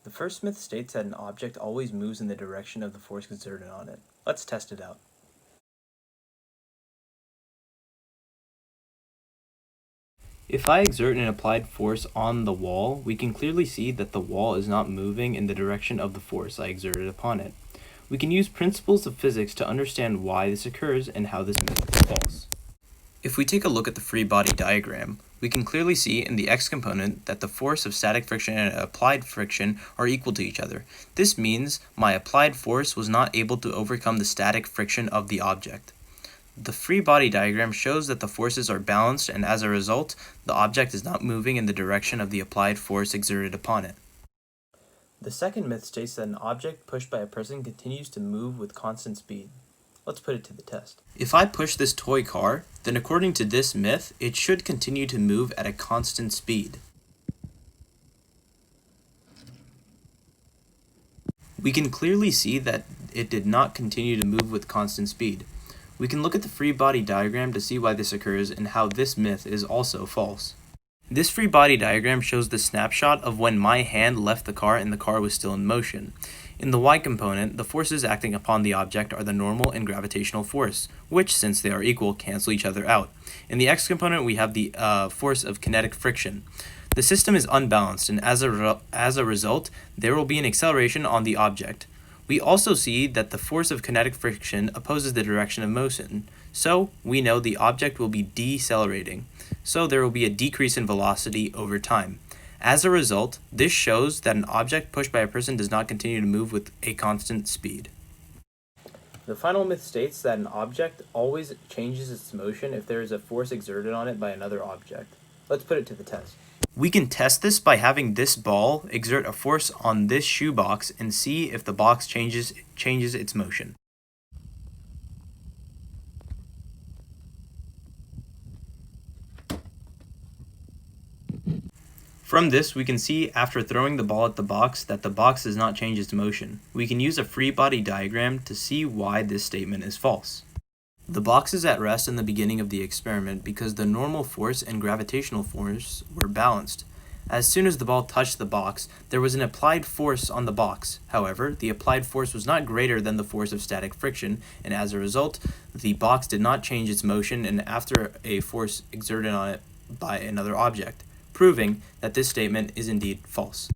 The first myth states that an object always moves in the direction of the force exerted on it. Let's test it out. If I exert an applied force on the wall, we can clearly see that the wall is not moving in the direction of the force I exerted upon it. We can use principles of physics to understand why this occurs and how this myth is false. If we take a look at the free body diagram, we can clearly see in the x component that the force of static friction and applied friction are equal to each other. This means my applied force was not able to overcome the static friction of the object. The free body diagram shows that the forces are balanced, and as a result, the object is not moving in the direction of the applied force exerted upon it. The second myth states that an object pushed by a person continues to move with constant speed. Let's put it to the test. If I push this toy car, then according to this myth, it should continue to move at a constant speed. We can clearly see that it did not continue to move with constant speed. We can look at the free body diagram to see why this occurs and how this myth is also false. This free body diagram shows the snapshot of when my hand left the car and the car was still in motion. In the y component, the forces acting upon the object are the normal and gravitational force, which, since they are equal, cancel each other out. In the x component, we have the force of kinetic friction. The system is unbalanced, and as a result, there will be an acceleration on the object. We also see that the force of kinetic friction opposes the direction of motion, so we know the object will be decelerating, so there will be a decrease in velocity over time. As a result, this shows that an object pushed by a person does not continue to move with a constant speed. The final myth states that an object always changes its motion if there is a force exerted on it by another object. Let's put it to the test. We can test this by having this ball exert a force on this shoebox and see if the box changes its motion. From this, we can see after throwing the ball at the box that the box does not change its motion. We can use a free body diagram to see why this statement is false. The box is at rest in the beginning of the experiment because the normal force and gravitational force were balanced. As soon as the ball touched the box, there was an applied force on the box. However, the applied force was not greater than the force of static friction, and as a result, the box did not change its motion and after a force exerted on it by another object, proving that this statement is indeed false.